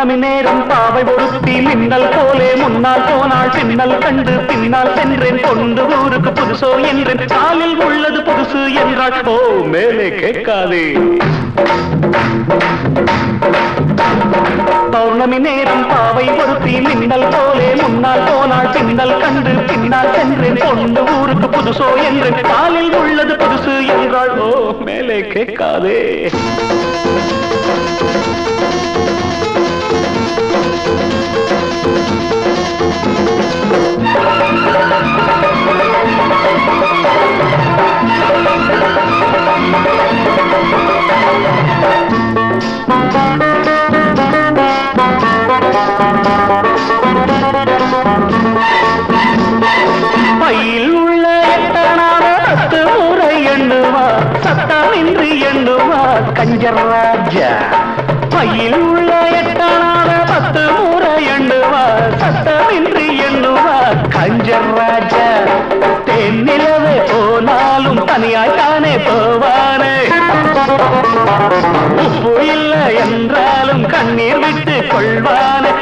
பௌர்ணமி நேரம் பாவை ஒருத்தி மின்னல் போலே முன்னால் போனாள் பின்னல் கண்டு பின்னால் சென்றேன் கொண்டு ஊருக்கு புதுசோ என்றேன் காலில் உள்ளது புதுசு என்றாள் ஓ மேலே கேட்காதே பௌர்ணமி நேரம் பாவை ஒருத்தி மின்னல் போலே முன்னால் போனாள் பின்னல் கண்டு பின்னால் சென்றேன் கொண்டு ஊருக்கு புதுசோ என்றேன் காலில் உள்ளது புதுசு என்றாள் ஓ மேலே கேட்காதே பையில் உள்ள எட்டனான 10 முறை எண்ணுவார் சத்தமின்றி எண்ணுவார் கஞ்சர் ராஜா பையில் உள்ள எட்டனான 10 முறை எண்ணுவார் சத்தமின்றி எண்ணுவார் கஞ்சர் ராஜா தென்னிலவே போனாலும் தனியாய்த்தானே போவானே உப்பு இல்லை என்றாலும் கண்ணீர் விட்டு கொள்வானே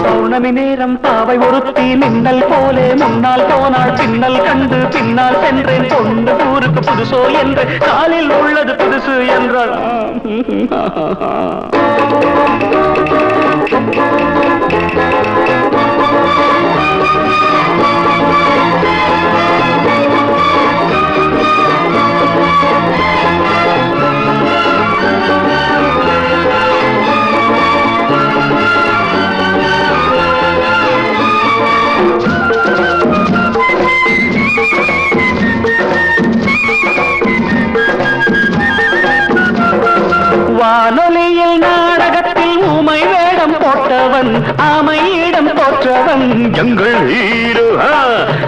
பௌர்ணமி நேரம் பாவை ஒருத்தி மின்னல் போலே முன்னால் போனாள் பின்னல் கண்டு பின்னால் சென்றேன் கொண்டு ஊருக்கு புதுசோ என்று காலில் உள்ளது புதுசு என்றாள் வானொலியில் நாடகத்தில் ஊமை வேடம் போட்டவன் ஆமையிடம் போற்றவன் எங்கள் ஹீரோ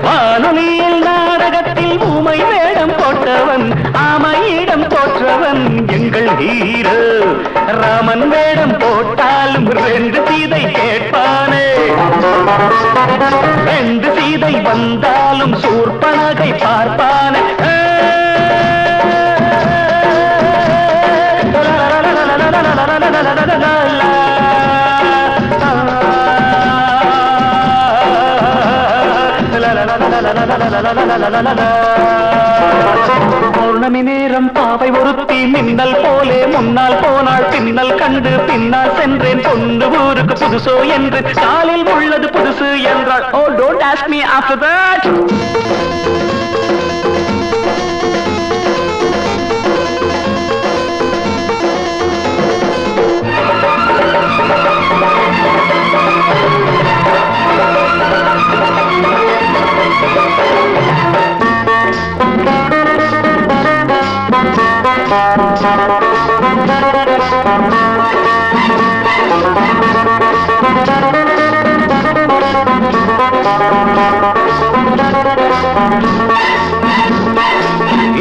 வானொலியில் நாடகத்தில் ஊமை வேடம் போட்டவன் ஆமையிடம் போற்றவன் எங்கள் ஹீரோ ராமன் வேடம் போட்டாலும் 2 சீதை கேட்பானே 2 சீதை வந்தாலும் சூர்பனகை பார்ப்பானே பௌர்ணமி நேரம் பாவை ஒருத்தி மின்னல் போலே முன்னால் போனாள் பின்னல் கண்டு பின்னால் சென்றேன் கொண்டு ஊருக்கு புதுசோ என்று காலில் உள்ளது புதுசு என்றாள் ஓ don't ask me after that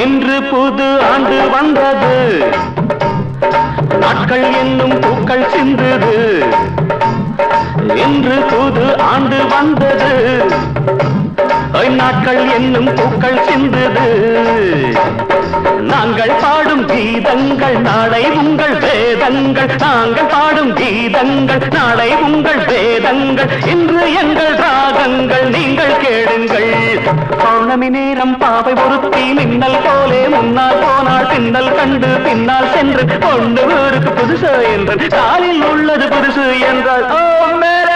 இன்று புது ஆண்டு வந்தது நாட்கள் என்னும் பூக்கள் சிந்துது இன்று புது ஆண்டு வந்தது நாட்கள் என்னும் பூக்கள் சிந்துது நாங்கள் பாடும் கீதங்கள் நாளை உங்கள் வேதங்கள் நாங்கள் பாடும் கீதங்கள் நாளை உங்கள் வேதங்கள் இன்று எங்கள் ராகங்கள் நீங்கள் கேளுங்கள் பௌர்ணமி நேரம் பாவை ஒருத்தி மின்னல் போலே முன்னால் போனாள் பின்னல் கண்டு பின்னால் சென்று கொண்டு ஊருக்கு புதுசு என்று காலில் உள்ளது புதுசு என்றால் ஓ மேலே